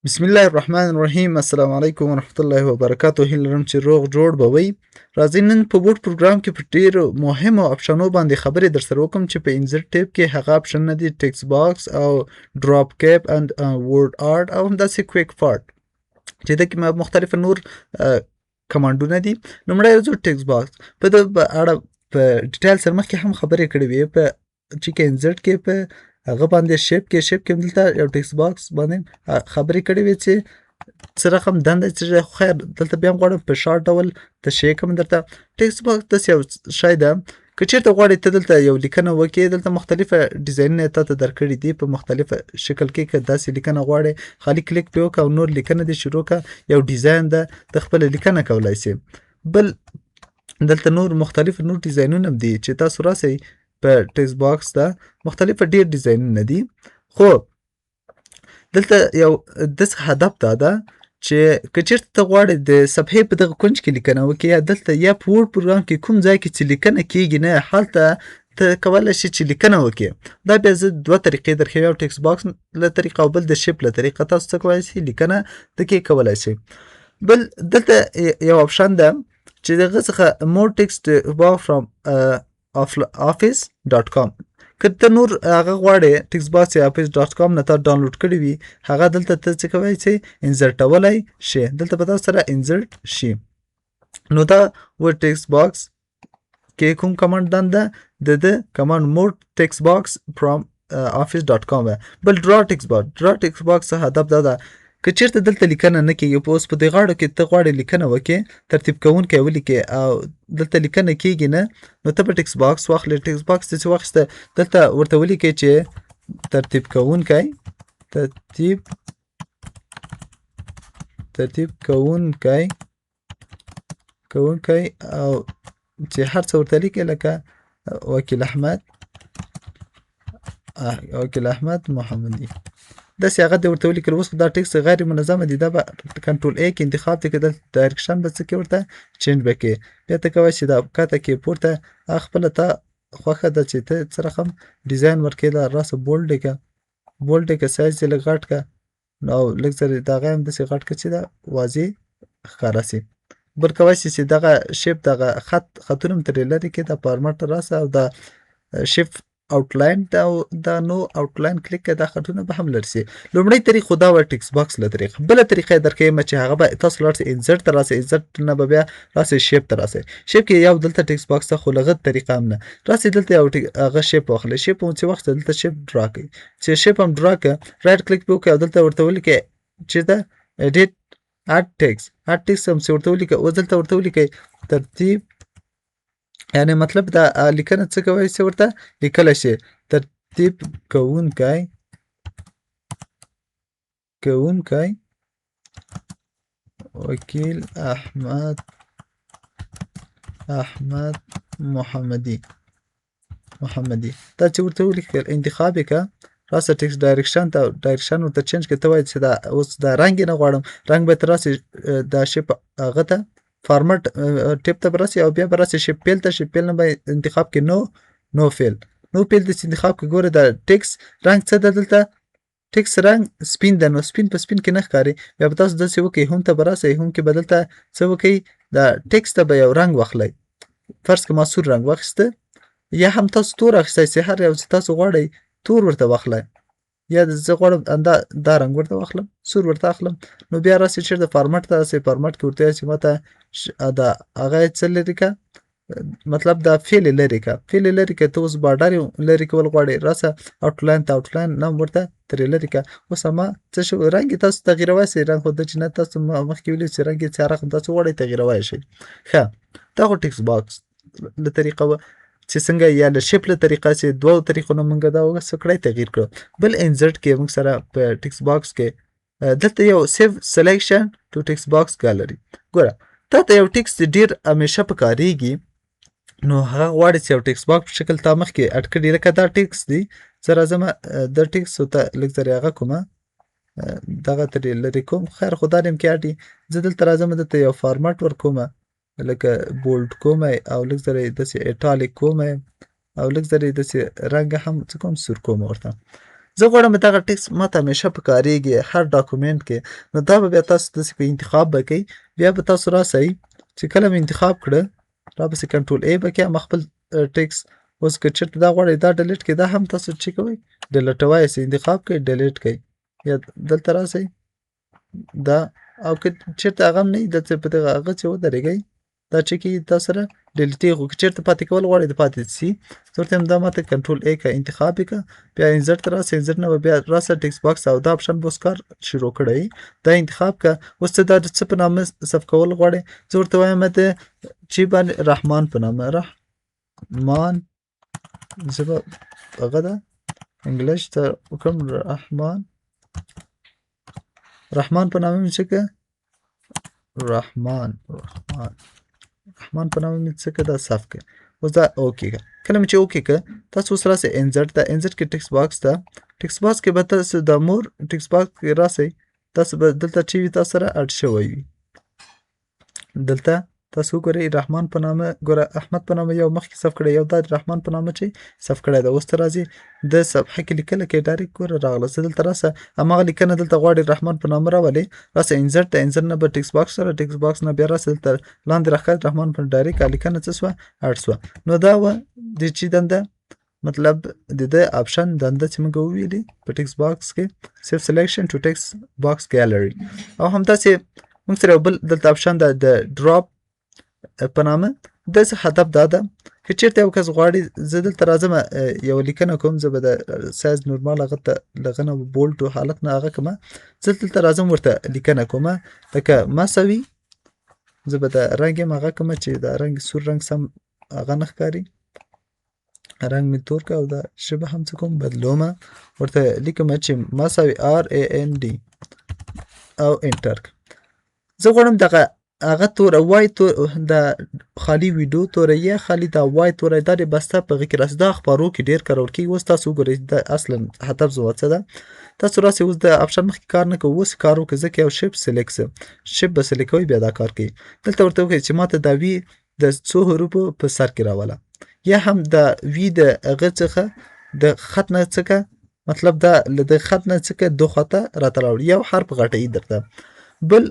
بسم الله الرحمن الرحیم. السلام علیکم ورحمت الله وبرکاته. هیله لرم چې روغ جوړ به وئ. راځئ نن په بوټ پروګرام کې په ډېرو مهمو اپشنو باندې خبرې درسره وکړم چې په انزر ټیپ کې هغه اپشنونه دي ټیکس باکس او ډراپ کیپ اند ورډ آرټ او همداسې کویک فارټ چې د کې مختلف نور کمانډونه دي. لومړی یو ځل ټیکس باکس په د اړه په ډیټیل سره مخکې هم خبرې کړې وې په چې کې انزرټ کې په هغه باندې شیپ کې دلته یو ټیکس باکس باندې خبرې کړې وې چې څه رقم دنده چې خیر دلته بیا هم غواړم په شارټ ډول تشریح کوم درته. ټیکس باکس داسې یو شی ده که چېرته غواړې ته دلته یو لیکنه وکړې دلته مختلفه ډیزاینونه یې تاته درکړي دي په مختلفه شکل کې. که داسې لیکنه غواړې خالي کلیک پرې وکړه او نور لیکنه دې شروع کړه یو ډیزاین ده ته خپله لیکنه کولی شې. بل دلته نور مختلف نور ډیزاینونه هم دي چې تاسو راسئ په ټیکس باکس ته مختلفه ډیر ډیزاینونه دي. خو دلته یو داسې هدف دا ده چې که چېرته ته غواړې د صفحې په دغه کونج کې لیکنه وکړې یا دلته یا په وورډ پروګرام کې کوم ځای کې چې لیکنه کېږي نه هلته ته کولی شې چې لیکنه وکړې. دا بیا زه دوه طریقې درښیو، یو ټیکس باکس له طریقه او بل د شیپ له طریقه تاسو څه کولی شئ لیکنه دکې کولی شئ. بل دلته یو اپشن ده چې د هغه څخه more text above from office.com که ته نور هغه غواړې ټیکس باکس یا office.com نه تا ډاونلوډ کړی وي هغه دلته ته څه کولی شئ انزرټولی شي. دلته به تاسو سره انزرټ شي. نو دا و ټیکس باکس کې کوم کمانډ دنده د کمانډ more text box from office.com بل ډرا ټیکس باکس هدف دا ده که چېرته دلته لیکنه نه کېږي په اوس په دې غاړو کې ته غواړې لیکنه وکړې ترتیب کوونکی ولیکې او دلته لیکنه کېږي نه نو ته به ټیکس باکس واخلې. ټیکس باکس ته چې واخیسته دلته ورته ولیکې چې ترتیب کوونکی او چې هر څه ورته لیکې لکه وکیل احمد محمدي داسې هغه دې ورته ولیکل. اوس دا ټیکس غیر منظمه دي دا به کنټرول ای کې انتخاب دی که دلته ډایرکشن به څه کې ورته چینج به کې بیا ته کولی شي دا کاته کې پورته خپله ته خوښه ده چې ته څه رقم ډیزاین ورکړې دا راسه بولډ یې که سایز یې لږ غټ که او لږ زر د هغه هم داسې غټ که چې دا واضح ښکاره سي. بل کولی شي چې دغه شیپ دغه خطونه هم ترې لرې کړې دا فارمټ ته راسه او دا شیپ اوټلاین دا نو اوټلاین کلیک کړه دا خطونه به هم لرې سي. لومړی طریق خو دا وه ټیکس باکس له طریقه. بله طریقه یې درکویمه چې هغه به تاسو لاړ سئ انزرټ ته راسئ انزرټ نه به بیا راسئ شیپ ته راسئ. شیپ کې یو دلته ټیکس باکس ته خو لغت طریقه هم نه راسئ دلته یو هغه شیپ واخلئ. شیپ مو چې واخیسته دلته شیپ ډرا کړئ. چې شیپ هم ډرا کړه رایټ کلیک پرې وکړئ او دلته ورته ولیکئ چې دا ایډیټ اډ ټیکس هم چې ورته ولیکئ اوس دلته ورته ولیکئ ترتیب یعنی مطلب دا لیکنه څه کولی شئ ورته لیکلی شئ ترتیب کوونکی وکیل احمد محمدي دا چې ورته ولیکل انتخاب یې که راسه ټیکس ډایرکشن ورته چینج کړه. ته وایې چې دا اوس دا رنګ یې نه غواړم رنګ به ته راسې دا شیپ هغه ته فارمټ ټیپ ته به راسې او بیا به راسې شیپ پیل ته شیپ پیل نه به انتخاب کې نو فیل داسې انتخاب کې ګوره دا ټیکس رنګ څه ده دلته ټیکس رنګ سپین ده نو سپین په سپین کې نه ښکاري. بیا به تاسو داسې وکړئ هوم ته به راسئ هوم کې به دلته څه وکړئ دا ټیکس ته به یو رنګ واخلئ فرض که ما سور رنګ واخیسته یا هم تاسو تور اخیستی سئ هر یو چې تاسو غواړئ تور ورته واخلئ یا زه غواړم دا رنګ ورته واخلم سور ورته اخلم نو بیا راسئ چېرته فارمټ ته راسئ فارمټ کې ورته وایئ چې ماته دا هغه یې څه لرې که مطلب دا فیل یې لرې که ته اوس بارډر یې لرې کول غواړې راسه اوټلاین ته اوټلاین نه ورته ترې لرې که. اوس همه څه شو رنګ یې تاسو تغیرولی شئ رنګ خو ده چې نه تاسو مخکې ویلي چې رنګ یې څه رقم تاسو غواړئ تغیرولی شئ. ښه دا خو ټیکس باکس له طریقه وه چې څنګه یا له شیپ له طریقه چې دوو طریقو نه مونږ دا څه کړی تغییر کړو. بل انزرټ کې مونږ سره په ټیکس باکس کې دلته یو سیو سلیکشن ټو ټیکس باکس ګالري ګوره تا ته یو ټیکس ډېر همیشه په کارېږي نو هغه غواړي چې یو ټیکس باکس په شکل تا مخکې اډ کړي لکه دا ټیکس دی زه راځمه دا ټیکس ته لږ زر هغه کومه دغه ترې لرې کوم خیر خو دا نیم کې اډي زه دلته راځم دلته یو فارمټ ورکومه لکه بولډ کومه او لږ زر داسې ایټالیک کومه او لږ زر داسې رنګ هم څه کوم سور کومه ورته زه غواړم دغه ټکس ماته همیشه په کارېږي هر ډاکومنټ کې. نو دا به بیا تاسو داسې په انتخاب به کوئ، بیا به تاسو راسئ چې کله مې انتخاب کړه راپسې کنټرول A به کړم خپل ټکس. اوس که چېرته دا غواړئ دا ډیلیټ کړئ دا هم تاسو چې کوئ ډیلیټوای سئ، انتخاب کړئ ډیلیټ کړئ یا دلته راسئ دا. او که چېرته هغه هم نه وي دلته په دغه هغه چې ودرېږئ دا چې کېږي تاسو سره ډیلیټې خو که چېرته پاتې کول غواړئ د پاتې سي. زه ورته وایم دا ماته کنټرول A کړه انتخاب یې کړه، بیا انزرټ ته راسه، انزرټ نه به بیا راسه ټکس باکس او دا اپشن به اوس کار شروع کړی دا انتخاب کړه. اوس ته دا د څه په نامه ثبت کول غواړئ؟ زه ورته وایم د چې باندې رحمان په نامه رحمان ژبه هغه ده انګلیش ته وکړم رحمان په نامه مې څه کړه رحمان په نامه مې څه کړه دا صف کړه. اوس دا اوکې کړه. کله مې چې اوکې کړه تاسو اوس راسئ انزرټ ته، انزرټ کې ټکس باکس ته، ټکس باکس کې به تاسو د مور ټکس باکس کې راسئ، تاسو به دلته چې وي تاسو سره اډ شوی وي. دلته تاسو وګورئ رحمان په نامه ګوره احمد په نامه یو مخکې صف کړی یو دا رحمان په نامه چې صف کړی ده. اوس ته راځي د صفحه کې لیکله کې ډایرکټ ګوره راغله زه دلته راسه هماغه لیکنه دلته غواړئ رحمان په نامه راولئ راسه انزرټ ته، انزرټ نه به ټکس باکس سره ټکس باکس نه بیا راسه دلته لاندې راښکته رحمان په ډایرکټ لیکنه څه سوه اډ سوه. نو دا وه د چې دنده مطلب د ده آپشن دنده چې موږ وویلې په ټکس باکس کې سیف سلیکشن ټو ټکس باکس ګالري. او همداسې موږ سره یو بل دلته آپشن ده د ډراپ په نامه. داسې هدف دا ده که چېرته یو کس غواړي زه دلته راځم یوه لیکنه کوم زه به د سایز نورمال هغه ته لغه نه بولټ حالت نه هغه کومه زه دلته راځم ورته لیکنه کومه لکه مساوي زه به د رنګ یم هغه کومه چې د رنګ سور رنګ سم هغه نه ښکاري رنګ مې تور که او د ژبه هم څه کوم بدلومه ورته لیکمه چې مساوي RAND او انټر. زه غواړم دغه هغه توره وای تور د خالي ویډیو توره یا خالي دا وای توره دا د بسته په هغې کې راسي دا اخبارو کې ډېر کارول کېږي. اوس تاسو وګورئ د اصلا هدف زما څه ده تاسو راسئ اوس د آپشن مخکې کار نه کوو اوس کار وکړئ ځکه یو شیپ سلیکټ سه شیپ به سلیکټ کوئ بیا دا کار کوي. دلته ورته وښایئ چې ماته دا وي د څو حروفو په سر کې راوله یا هم د وي د هغه څخه د خط نه څخه مطلب دا له د خط نه څخه دو خطه راته راوړي یو حرف غټوي درته. بل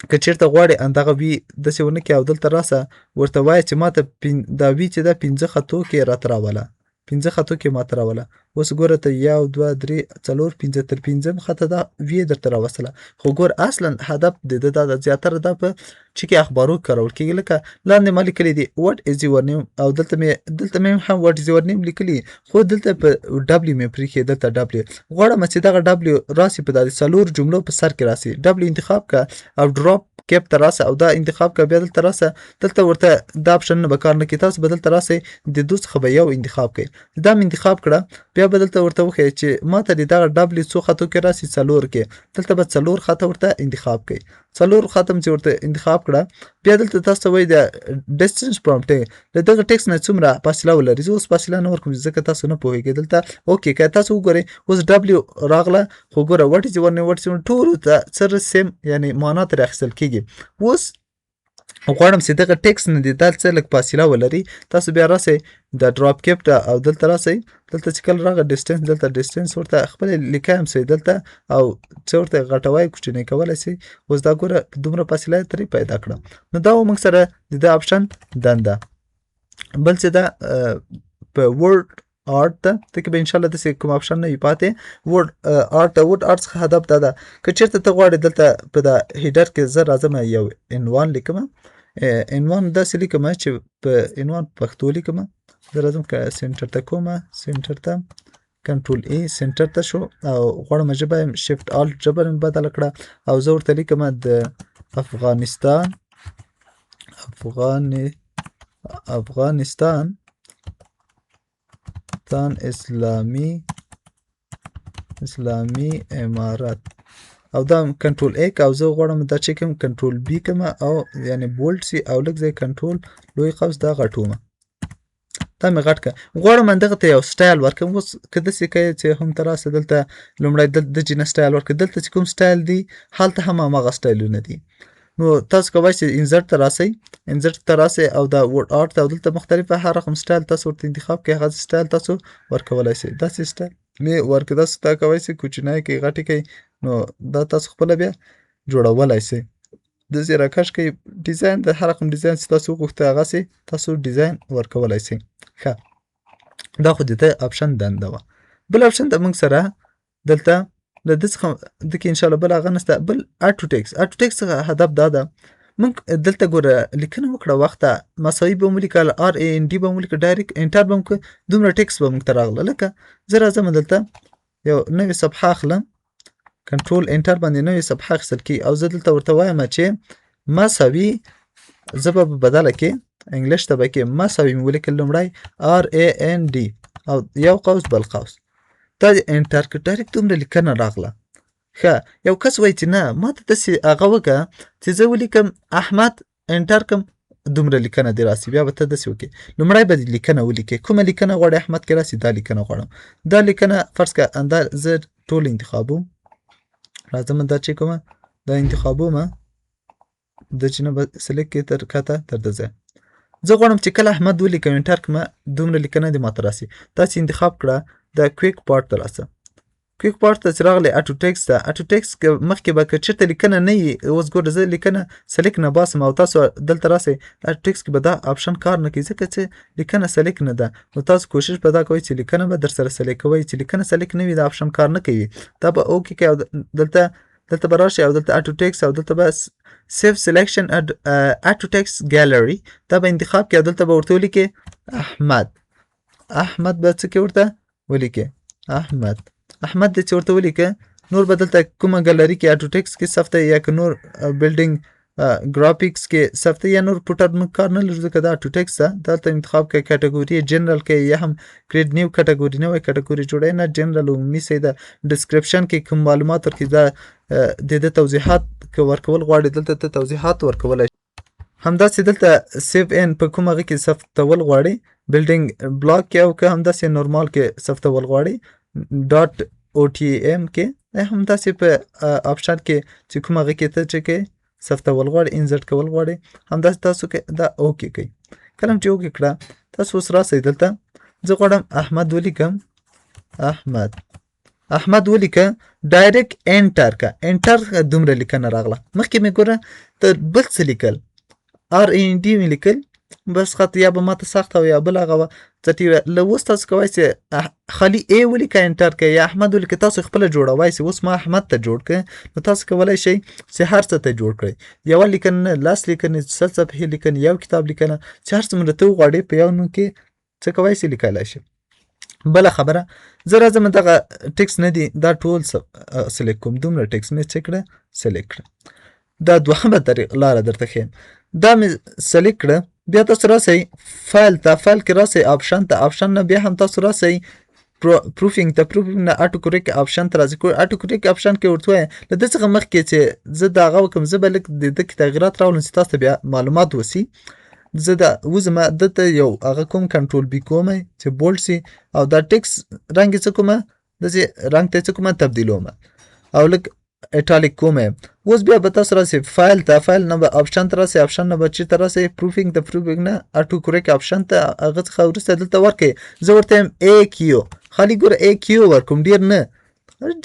که چېرته غواړې همدغه وي داسې ونه کړې او دلته راسه ورته وایه چې ماته دا وي چې دا 5 خطو کې راته راوله 5 خطو کې ماته راوله. اوس ګوره ته 1 2 3 4 5 تر 5م خطه دا وي درته راوستله خو ګور اصلا هدف د ده دا زیاتره دا په چې کې اخبارو کارول کېږي لکه لاندې ما لیکلی دي وټ از یور نیم او دلته مې هم وټ از یور نیم لیکلي خو دلته په ډبلیو مې پرېښې دلته ډبلیو غواړم چې دغه ډبلیو راسي په داسې 4 جملو په سر کې راسي ډبلیو انتخاب که او ډراپ کیپ ته راسه او دا انتخاب که بیا دلته راسه دلته ورته دا آپشن نه به کار نه کوي تاسو به دلته راسئ د دو څخه به یو انتخاب کوئ دا مې انتخاب کړه بیا به دلته ورته وښیئ چې ماته د دغه ډبلیو څو خطو کې راسي 4 کې دلته به 4 خطه ورته انتخاب کوئ 4 خطم چې ورته انتخاب کړه بیا دلته تاسو ته وایي د ډسټنس پرومپټ له دغه ټکس نه څومره فاصله ولري زه اوس فاصله نه ورکوم ځکه تاسو نه پوهېږئ دلته اوکې که تاسو وګورئ اوس ډبلیو راغله خو ګوره وټ از یور نیم وټ از یور ټولو ته سره سیم یعنی معنا ترې اخیستل کېږي. اوس غواړم چې دغه ټکس نه دی دا څه لږ فاصله ولري تاسو بیا راسئ د ډراپ کیپ ته او دلته راسئ دلته چې کله راغله ډسټنس دلته ډسټنس ورته خپله لیکه هم سئ دلته او څه ورته غټوی کوچنی کولی سئ. اوس دا ګوره دومره فاصله یې ترې پیدا کړه نو دا و موږ سره د ده آپشن دنده. بل چې دا په ورډ آرټ ته ته کې به انشاءالله داسې کوم آپشن نه وي پاتې ورډ آرټ ته ورډ آرټ څخه هدف دا ده که چېرته ته غواړې دلته په دا هیډر کې زه راځم یو عنوان لیکمه عنوان داسې لیکمه چې په عنوان پښتو لیکمه زه راځم که سینټر ته کومه سینټر ته کنټرول ای سینټر ته شو او غواړم ژبه یم شفټ آلټ ژبه مې بدله کړه او زه ورته لیکمه د افغانستان اسلامي امارات او دا کنټرول ای او زه غواړم دا چې کوم کنټرول بی کومه او یعنی بولډ سي او لږ ځای کنټرول لوی قوس دا غټومه دا مې غټ کړه غواړم دغه ته یو سټایل ورکړم. اوس که داسې کوې چې هم ته راسه دلته لومړی دجې نه سټایل ورکړه دلته چې کوم سټایل دی هلته هم هماغه سټایلونه دي نو تاسو کولی شئ انزرټ ته راسئ انزرټ ته راسئ او دا ورډ آرټ ته او دلته مختلفه هر رقم سټایل تاسو ورته انتخاب کړئ هغه سټایل تاسو ورکولی شئ داسې سټایل مې ورکړي. تاسو دا کولی سئ کوچنی کړئ، غټې کړئ، نو دا تاسو خپله بیا جوړولی سئ. داسې راکش کړئ ډیزاین، د هر رقم ډیزاین چې تاسو وغوښتئ هغسې تاسو ډیزاین ورکولی سئ. ښه، دا خو د ده آپشن دنده وه. بل آپشن د موږ سره دلته له ده څخه ده کې انشاءالله بل هغه نسته. بل اټو ټیکس. اټو ټیکس څخه هدف دا ده، موږ دلته ګوره لیکنه وکړه وخته مساوي به مو لیکل، RAND به مو لیکل، ډایرکټ انټر به مو کړه، دومره ټیکس به موږ ته راغله. لکه زه راځم دلته یو نوې صفحه اخلم، کنټرول انټر باندې نوې صفحه اخیستل کېږي او زه دلته ورته وایم چې مساوي، زه به بدله کې انګلیش ته به کې مساوي مې ولیکل لومړی RAND او یو قوس بل قوس، دا دې انټر کړ، ډایرکټ دومره لیکنه راغله. ښه، یو کس وایي چې نه ما ته داسې هغه وکړه چې زه ولیکم احمد انټر کړم دومره لیکنه دې راسي. بیا به ته داسې وکړې، لومړی به دې لیکنه ولیکې، کومه لیکنه غواړې احمد کې راسي، دا لیکنه غواړم. دا لیکنه فرض کړه دا زه ټول انتخابوم، راځم دا چې کومه دا انتخابومه، د چې نه به سلیکټ کړې تر کته تر د ځای. زه غواړم چې کله احمد ولیکم انټر کړمه دومره لیکنه دې ماته راسي. داسې انتخاب کړه د کویک پارت ته راسه. کویک پارت ته چې راغلی اټو ټیکس ته، اټو ټیکس مخکې به که چېرته لیکنه نه وي، اوس ګوره زه لیکنه سلیکټ نه باسم او تاسو دلته راسئ، اټو ټیکس کې به دا آپشن کار نه کوي ځکه چې لیکنه سلیکټ نه ده. نو تاسو کوشش به دا کوئ چې لیکنه به در سره سلیکټ کوئ، چې لیکنه سلیکټ نه وي دا آپشن کار نه کوي. دا به اوکې کوي او دلته به راشئ او دلته اټو ټیکس او دلته به سیف سلیکشن اټو ټیکس ګالري دا به انتخاب کړئ او دلته به ورته ولیکئ احمد به څه کې ورته ولیکئ احمد دې چې ورته ولیکه، نور به دلته کومه ګالري کې اټو ټیکس کې صفت دی یا که نور بلډینګ ګرافیکس کې صفت یا نور پوټر موږ کار نه لرو ځکه دا اټو ټیکس ده. دلته انتخاب کړئ کټګوري جنرال کې یا هم کریډ نیو کټګوري، نوی کټګوري جوړئ، نه جنرال عمومي سي ده. ډسکرپشن کې کوم معلومات ورکړي دا د ده توضیحات که ورکول غواړي دلته ته توضیحات ورکولی. همداسې دلته سیف ان په کوم هغه کې ثبتول غواړي بلډینګ بلاک کې، او که همداسې نورمال کې ثبتول غواړي ډاټ OTM کې، همداسې په آپشن کې چې کوم هغه کې ته چې کې ثبتول غواړي انزرټ کول غواړي همداسې تاسو کې دا اوکې کوي. کله چې اوکې کړه تاسو اوس راسئ دلته زه غواړم احمد ولیکم، احمد ولیکه، ډایرکټ انټر که انټر دومره لیکنه راغله. مخکې مې ګوره ته بل څه لیکل RAND مې لیکل بس خط یا به ماته سخته و یا بل هغه وه څټي وه. له اوس تاسو کوی چې خالي A ولیکه انټر کړئ یا احمد ولیکه، تاسو خپله جوړوی سئ. اوس ما احمد ته جوړ کړئ نو تاسو کولی شئ چې هر څه ته جوړ کړئ، یوه لیکنه، لس لیکنې، 100 صفحې لیکنې، یو کتاب لیکنه، چې هر څومره ته وغواړې په یو نوم کې څه کوی سئ لیکلی شئ. بله خبره زه راځم دغه ټیکس نه دي دا ټول سلیکټ کوم، دومره ټیکس مې څه کړه سلیکټ کړه. دا دوهمه لاره درته ښیم. دا مې سلیکټ کړه، بیا تاسو راسئ فایل ته، فایل کې راسئ آپشن ته، آپشن نه بیا هم تاسو راسئ پروفینګ ته، پروفینګ نه اټو کریک آپشن ته راځئ. اټو کریک آپشن کې ورته وایه له دې څخه مخکې چې زه د هغه وکړم زه به لږ د ده کې تغیرات راولم چې تاسو ته بیا معلومات وسي. زه دا وځمه دلته یو هغه کوم کنټرول بي کومه چې بولډ سي او دا ټیکس رنګ یې څه کومه داسې رنګ ته څه کومه تبدیلومه او لږ اټالیک کومه. اوس بیا به تاسو راسئ فایل ته، فایل نه به آپشن ته راسئ، آپشن نه به چېرته راسئ پروفینګ ته، پروفینګ نه اټو کریک آپشن ته، هغه څخه وروسته دلته ورکړئ. زه ورته یم AQ، خالي ګوره AQ ورکوم، ډېر نه،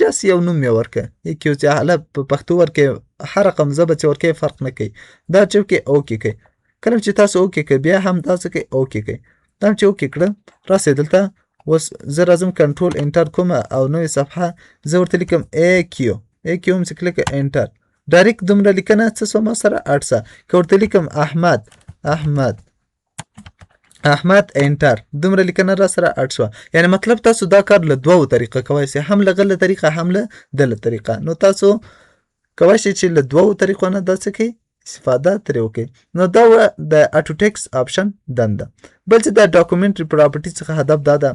جس یو نوم مې ورکړه AQ چې هله په پښتو ورکړئ، هر رقم ژبه چې ورکړئ فرق نه کوي. دا چې وکړئ اوکې کوي. کله چې تاسو اوکې کوئ بیا هم تاسو کوئ اوکې کوئ. دا چې اوکې کړه راسئ دلته اوس زه راځم کنټرول انټر کومه او نوې صفحه زه ورته لیکم AQ مې چې کلیک انټر ډایرکټ دومره لیکنه څه سوه ما سره 800. که ورته لیکم احمد انټر دومره لیکنه را سره 800. یعنی مطلب تاسو دا کار له دوو طریقه کوی سئ، هم له غله طریقه هم له دله طریقه. نو تاسو کوی شئ چې له دوو طریقو نه دا څه کوئ استفاده ترې وکړئ. نو دا وه د اټو ټیکس آپشن دنده. بل چې د ډاکومنټري پراپرټي څخه هدف دا ده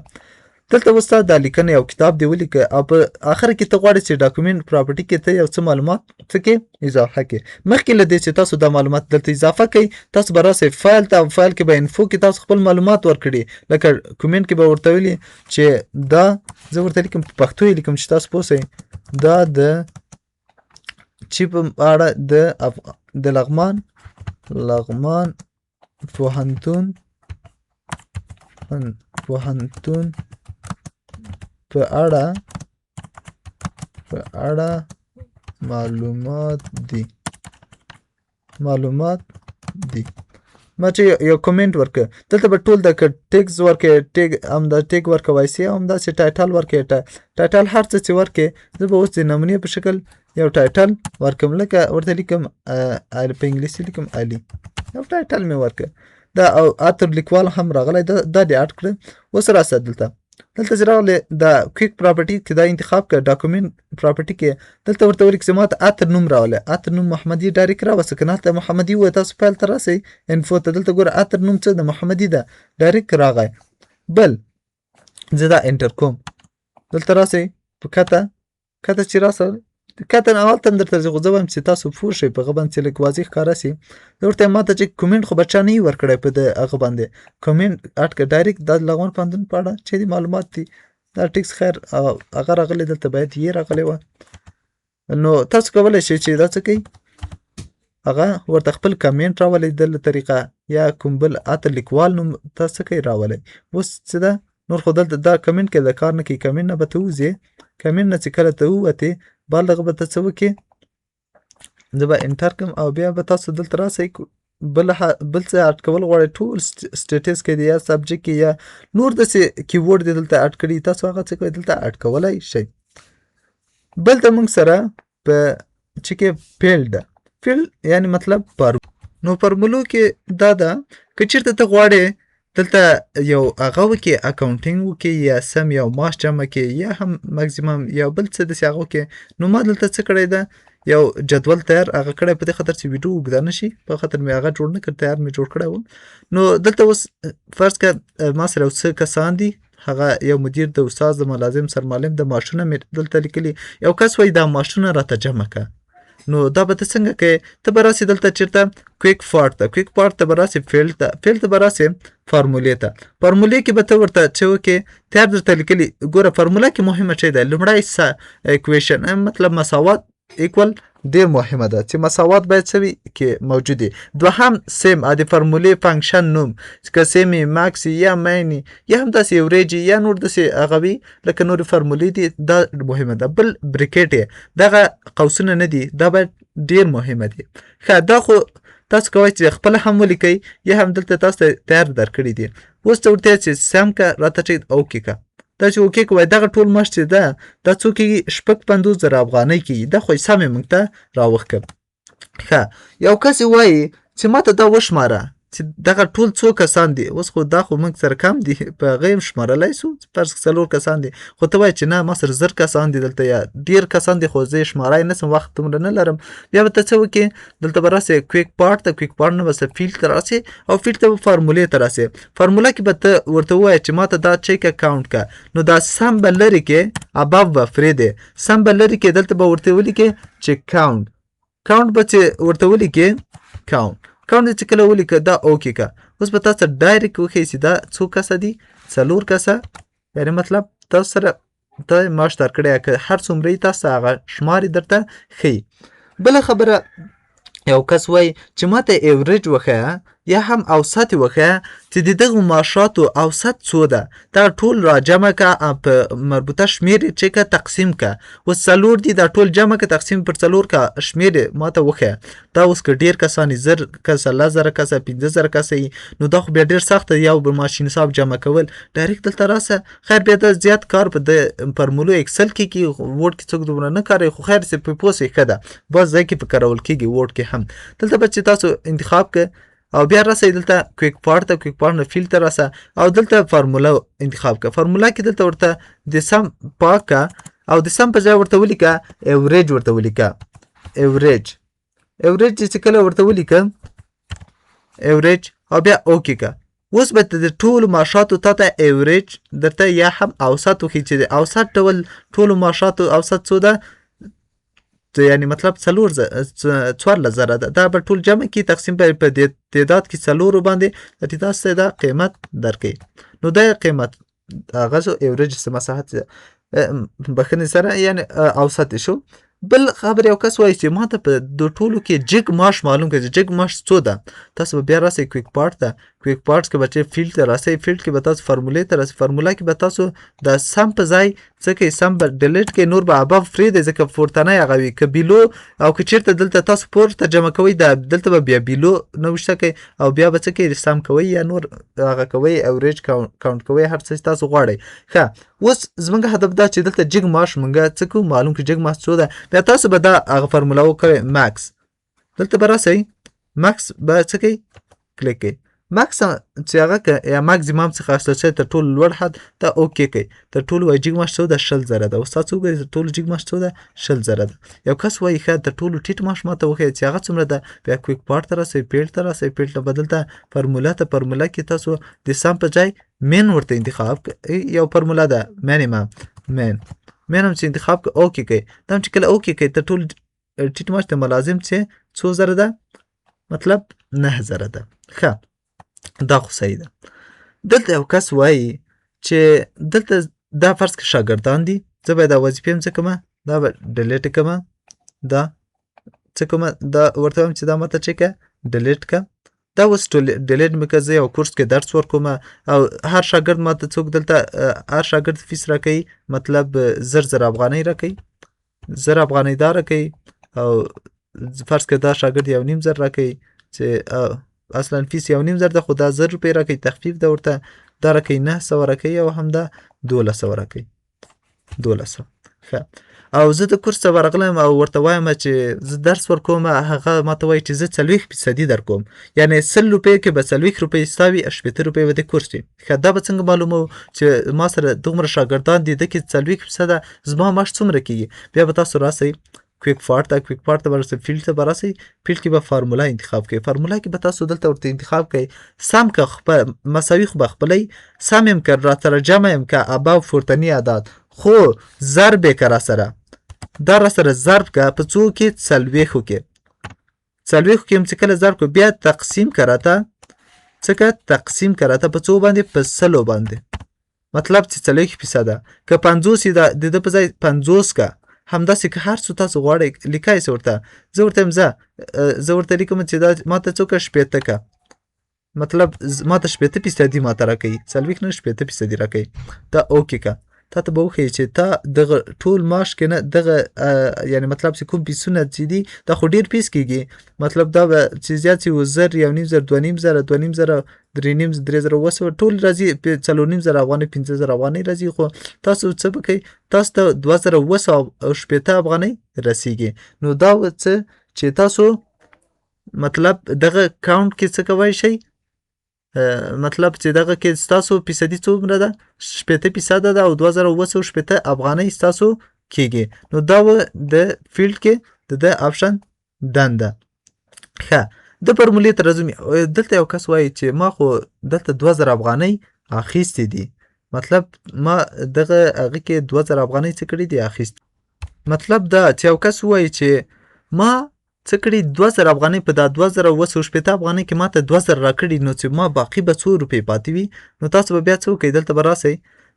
دلته اوس تا دا لیکنه یو کتاب دی ولیکه او په آخر کې ته غواړې چې ډاکومنټ پراپرټي کې ته یو څه معلومات څه کې اضافه کې. مخکې له دې چې تاسو دا معلومات دلته اضافه کوئ تاسو به راسئ فایل ته، فایل کې به انفو کې تاسو خپل معلومات ورکړي، لکه کومنټ کې به ورته ویلي چې دا زه ورته لیکم په پښتو یې لیکم چې تاسو پوه سئ دا د چې په اړه د لغمان پوهنتون په اړه معلومات دي ما چې یو کومنټ ورکړه دلته به ټول د ټیګز ورکړې ټیګ همدا ټیګ ورکوای سي او همداسې ټایټل ورکړې ټایټل هر څه چې ورکړې زه به اوس د نمونې په شکل یو ټایټل ورکم لکه ورته لیکم په انګلیسي لیکم علي یو ټایټل مې ورکړه دا او اتر لیکوال هم راغلی دا دې اډ کړه اوس راسه دلته چې راغلی دا کویک پراپرټي کې دا انتخاب کړه ډاکومنټ پراپرټي کې دلته ورته ولیکه چې ماته اتر نوم راولی اتر نوم محمدي ډایرکټ راوسته که نه هلته محمدي ووایه تاسو فایل ته راسئ انفو ته دلته ګوره اتر نوم څه د محمدي ده ډایرکټ راغی بل زه دا انټر کوم دلته راسئ په کته چې راسه کته اول ته هم درته ځي خو زه وایم چې تاسو پوه شئ په هغه باندې چې لږ واضح ښکاره سي زه ورته وایم ماته چې کومنټ خو به چا نه وي ورکړی په د هغه باندې کومنټ اډ کړه ډایرکټ دا د لغمان پوهنتون په اړه چې دي معلومات دي دا ټیکس خیر هغه راغلی دلته باید یې راغلی وه نو تاسو کولی شئ چې دا څه کوئ هغه ورته خپل کمنټ راولئ د طریقه یا کوم بل اتر لیکوال نوم تاسو څه کوئ راولئ اوس څه ده نور خو دلته دا کمنټ کې د کار نه کوي کمنټ نه به ته وځې کمنټ نه چې کله ته ووتې بل دغه به ته څه وکړې زه به انټر کړم او بیا به تاسو دلته راسئ بل څه اډ کول غواړئ ټول سټیټس کې دی یا سبجیکټ کې یا نور داسې کیورډ دی دلته اډ کړي تاسو هغه څه کوئ دلته اډ کولی شئ بل ته موږ سره په چې کې فیلډ یعنی مطلب نو فارمولو کې دا ده که چېرته ته غواړې دلته یو هغه وکړې اکاونټینګ وکړې یا سم یو معاش جمع کړې یا هم مکزیمم یا بل څه داسې هغه وکړې نو ما دلته څه کړی ده یو جدول تیار هغه کړی په دې خاطر چې ویډیو اوږده نه شي په خاطر مې هغه جوړ نه کړ تیار مې جوړ کړی و نو دلته اوس فرض کړه ما سره یو څه کسان دي هغه یو مدیر د استاد د ملازم سرمعلم د معاشونه مې دلته لیکلي یو کس وایي دا معاشونه راته جمع کړه نو دا به ته څنګه کوې ته به راسې دلته چېرته کویک پارټ ته به راسې فیلډ ته به راسې فارمولې ته فارمولې کې به ته ورته څه وکړې تیار درته لیکلي ګوره فارموله کې مهمه شی ده لومړی اکویشن مطلب مساوات ایکول ډیر مهمه ده چې مساوات باید څه وي کې موجود وي دوهم سیم د فارمولې فنکشن نوم که سیمي ماکسي یا میني یا هم داسې اوریجي یا نور داسې هغه وي لکه نورې فارمولې دي دا مهمه ده بل بریکټ یې دغه قوسونه نه دي دا باید ډیر مهمه دي ښه دا خو تاسو کوئ چې خپله هم ولیکئ یا هم دلته تاسو ته تیار درکړي دي اوس ته ورته چې سم که راته چې اوکې که دا چې اوکې کوئ دغه ټول معاش چې ده دا څو کېږي 50,000 افغانۍ کېږي دا خو حساب یې موږ ته راوښکه ښه یو کس وایي چې ماته دا وشماره چې دغه ټول څو کسان دي اوس خو دا خو موږ سره کم دي په هغه یې شمارلی سو فرض 4 کسان دي خو ته وایې چې نه ما سره 1000 کسان دي دلته یا ډېر کسان دي خو زه یې شماری نه سم وخت دومره نه لرم بیا به ته څه وکړې دلته به راسې کویک پارټ ته کویک پارټ نه به فیلډ ته راسې او فیلډ ته به فارمولې ته راسې فارموله کې به ته ورته ووایې چې ماته دا چیک اکاونټ که نو دا سم به لرې کې اباو به فرې دی سم به لرې کې دلته به ورته ولیکې چې کاونټ به چې ورته ولیکې کاونټ چې کله ولیکه دا اوکې که اوس به تاسو ډایرکټ وښیي چې دا څو کسه دي 4 کسه یعنې مطلب تاسو سره ته معاش درکړی که هر څومره یې تاسو هغه شمار یې درته ښیي بله خبره یو کس وایي چې ماته ایوریج وښیه یا هم اوسط وښیه چې د دغو معاشاتو اوسط څو ده دا ټول را جمع که په مربوطه شمیر یې چې که تقسیم که اوس 4 دي دا ټول جمع که تقسیم پر 4 که شمیر یې ماته وښیه دا اوس که ډېر کسان یې 1000 کسه 10,000 کسه 15,000 کسه یي نو دا خو بیا ډېر سخته یو ماشین حساب جمع کول ډایرکټ دلته راسه خیر بیا دا زیات کار په د فارمولو اکسل کې وورډ کې څوک دومره نه کاروي خو خیر په پوسې ښه ده بعض ځای کې په کارول کېږي وورډ کې هم دلته به چې تاسو انتخاب که او بیا راسئ دلته کویک پارټ ته کویک پارټ نه فیلډ ته راسه او دلته فارموله انتخاب که فارموله کې دلته ورته د سم پاک که او د سم په ځای ورته ولیکه ایوریج ورته ولیکه ایوریج چې کله ورته ولیکه ایوریج او بیا اوکې که اوس به د ټولو معاشاتو تا ته ایوریج درته یا هم اوسط وښیي چې د اوسط ډول ټولو معاشاتو اوسط څو ده یعنی مطلب 14,000 ده دا به ټول جمع کی تقسیم په تعداد کې 4 باندې د تعداد سره دا قیمت درکې نو دا قیمت هغه ایوریج سره مساحت بخنه سره یعنی اوسط شو بل خبر یو کس وایي چې ماته په د ټولو کې جګ معاش معلوم کړي جګ معاش څو ده تاسو بیا راسئ کویک پارټ ته کویک پارټس کې به چې فیلډ ته راسئ، فیلډ کې به تاسو فارمولې ته راسئ، فارمولا کې به تاسو د سم په ځای څه کوئ، سم به ډیلیټ کوئ، نور به اباف پرېږدئ ځکه پورتنی هغه وي. که بیلو او که چېرته دلته تاسو پورته جمع کوئ دلته به بیا بیلو نوشته کوئ او بیا به څه کوئ، سم کوئ یا نور هغه کوئ، اوریج کاونټ کوئ، هر څه چې تاسو غواړئ. ښه اوس زموږ هدف دا چې دلته جګ ماش مونږه څه کوو، معلوم کړو جګ ماش څو ده. بیا تاسو به دا هغه فارمولا وکړئ ماکس، دلته به راسئ ماکس به څه کوئ، کلیک کوئ. ماکس چې هغه که یا ماکسیمم څخه اخیستل شوی تر ټولو لوړ حد ته اوکې کوئ. تر ټولو وایي جګ ماش څو ده، 20,000 ده. اوس تاسو وګورئ تر ټولو جګ ماش څو ده، 20,000 ده. یو کس وایي ښه تر ټولو ټیټ ماش ماته وښیه چې هغه څومره ده. بیا کویک پارټ ته راسئ، فیلډ ته راسئ، فیلډ ته به دلته فارمولا ته فارمولا کې تاسو د سم په ځای مین ورته انتخاب کړئ. یو فارمولا ده مینیمم مین هم چې انتخاب کړئ اوکې کوئ. دا هم چې کله اوکې کوئ تر ټولو ټیټ ماش ته ملازم چې څو زره ده، مطلب 9,000 ده. ښه دا خو صحیح ده. دلته یو کس وایي چې دلته دا فرض که شاګردان دي، زه به دا وظیفې هم څه کومه، دا به ډیلیټ کومه، دا څه کومه، دا ورته وایم چې دا ماته چې که ډیلیټ که. دا اوس ډیلیټ مې که زه یو کورس کې درس ورکوم او هر شاګرد ماته څوک دلته هر شاګرد فیس راکوي، مطلب 1000 افغانۍ راکوي، 1000 افغانۍ دا راکوي او فرض که دا شاګرد 1,500 راکوي چې اصلا فیس 1,500 ده، خو دا 1000 روپۍ راکوي، تخفیف ده ورته، دا راکوي 900 راکوي او همدا 1200 راکوي، 1200. ښه او زه د کورس ته ورغلم او ورته وایم چې زه درس ورکوم، هغه ماته وایي چې زه 40% در کوم، یعنې 100 روپۍ کې به 40 روپۍ ستا وي، 80 روپۍ به د کورس وي. ښه دا به څنګه معلومو چې ما سره دومره شاګردان دي، ده کې 40% زما معاش څومره کېږي. بیا به تاسو راسئ کویک پارټ ته، کویک پارټ ته به راسئ، فیلډ ته به راسئ، فیلډ کې به فارمولا انتخاب کړئ. فارمولا کې به تاسو دلته ورته انتخاب کړئ سم که مساوي خو به خپلئ، سم یم که را سره جمع یم که اباو پورتني اعداد، خو ضرب یې که را سره، دا را سره ضرب که په څو کې، 40 کې. 40 کې هم چې کله ضرب کړو بیا تقسیم که راته څه که، تقسیم که راته په څو باندې، په 100 باندې، مطلب چې 40% که 50 د ده په ځای 50 که. همداسې که هر څه تاسو غواړئ لیکئ څه ورته، زه ورته یم زه ورته لیکم چې دا ماته څو که 80 که، مطلب ماته 80% ماته راکوي، 40 نه 80% راکوي. دا اوکې که تا ته به وښیي چې تا دغه ټول معاش کې نه دغه یعنې مطلب چې کوم پیسونه چې دي دا خو ډېر پیس کېږي، مطلب دا به چې زیات شي 1000 1,500 2,500 2,500 3,500 3,000 ټول راځي 4,500 افغانۍ 5,000 افغانۍ راځي. خو تاسو څه به کوئ، تاسو ته 2,980 افغانۍ رسیږي. نو دا څه چې تاسو مطلب دغه کاونټ کې څه کوی شئ، مطلب چې دغه کې ستاسو فیصدي څومره ده، 80% ده او 2,980 افغانۍ ستاسو کېږي. نو دا و د فیلډ کې د آپشن دنده. ښه د فارمولې ته راځو. دلته یو کس وایي چې ما خو دلته 2,000 افغانۍ اخیستې دي، مطلب ما دغه هغه کې 2,000 افغانۍ څه کړي دي اخیستې. مطلب دا چې یو کس وایي چې ما څه کړي 2,000 افغانۍ په دا 2,980 افغانۍ کې ماته 2,000 راکړي، نو چې ما باقي به 100 روپۍ پاتې وي. نو تاسو به بیا څه وکئ، دلته به راسئ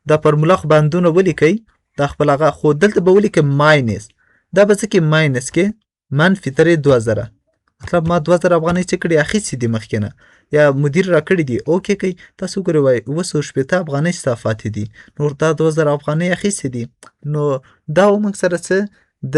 دا فارمولا خو بندونه ولیکئ، دا خپل هغه، خو دلته به ولیکئ ماینس، دا به څه کې ماینس کې منفي ترې 2,000، مطلب ما 2,000 افغانۍ څه کړي اخیستې دي مخکې نه، یا مدیر راکړي دي. اوکې کوئ، تاسو وګورئ وایي 980 افغانۍ ستا پاتې دي، نور دا 2,000 افغانۍ اخیستې دي. نو دا موږ سره څه د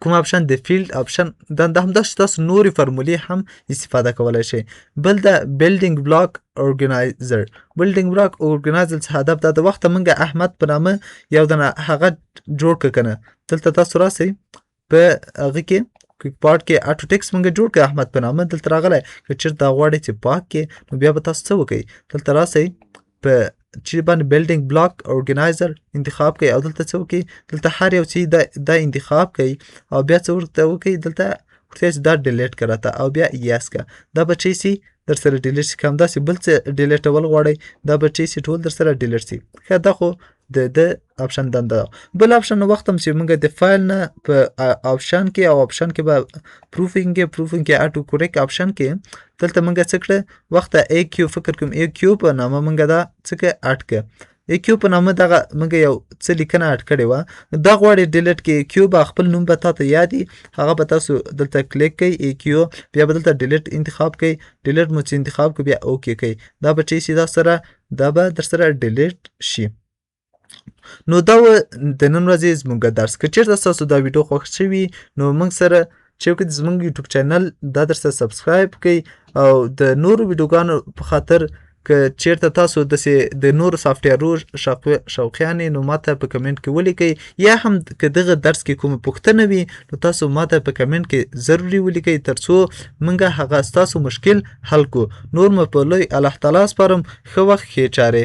کوم آپشن، د فیلډ آپشن دنده. همداسې تاسو نورې فارمولې هم استفاده کولی شئ. بل د بیلډینګ بلاک ارګنایزر، بیلډینګ بلاک ارګنایزر څه هدف دا د وخته موږ احمد په نامه یو دنه هغه جوړ کړه که نه، دلته تاسو راسئ په هغه کې کویک پارټ کې اټو ټیکس موږ جوړ کړه احمد په نامه، دلته راغلی. که چېرته دا غواړئ چې پاک کې، نو بیا به تاسو څه وکئ، دلته راسئ په چې باندې بیلډینګ بلاک ارګنایزر انتخاب کړئ او دلته څه وکئ، دلته هر یو څه دا انتخاب کړئ او بیا څه ورته وکئ، دلته ورته چې دا ډیلیټ کړه راته او بیا یس کړه، دا به چی سي در سره ډیلیټ شي. که همداسې بل څه ډیلیټول غواړئ دا به چی سي ټول در سره ډیلیټ شي. ښه دا خو د آپشن دنده. بل آپشن وخت هم چې موږ د فایل نه په آپشن کې او آپشن کې به پروفینګ کې اټو کریکټ آپشن کې دلته موږ څه کړه وخت ای کیو، فکر کوم ای کیو په نامه موږ دا څه کې اټ کړه. EQ په نامه دغه موږ یو څه لیکنه اډ کړې وه، دا غواړي ډیلیټ کړي. EQ به خپل نوم به تاته یاد وي، هغه به تاسو دلته کلیک کوئ EQ، بیا به دلته ډیلیټ انتخاب کوئ. ډیلیټ مو چې انتخاب کړو بیا اوکې کوئ. دا به چې شي دا به در سره ډیلیټ شي. نو دا و د نن ورځې زموږ درس. که چېرته ستاسو دا ویډیو خوښ شوي نو موږ سره چې وکړئ زموږ یوټیوب چینل دا در سره سبسکرایب کړئ، او د نورو ویډیوګانو په خاطر که چېرته تاسو داسې د نورو سافټویرو شوقیان یې نو ماته په کمنټ کې ولیکئ، یا هم که دغه درس کې کومه پوښتنه وي نو تاسو ماته په کمنټ کې ضروري ولیکئ، تر څو موږ هغه ستاسو مشکل حل کړو. نور مو په لوی الله تعالی سپارم. ښه وخت، ښې چارې.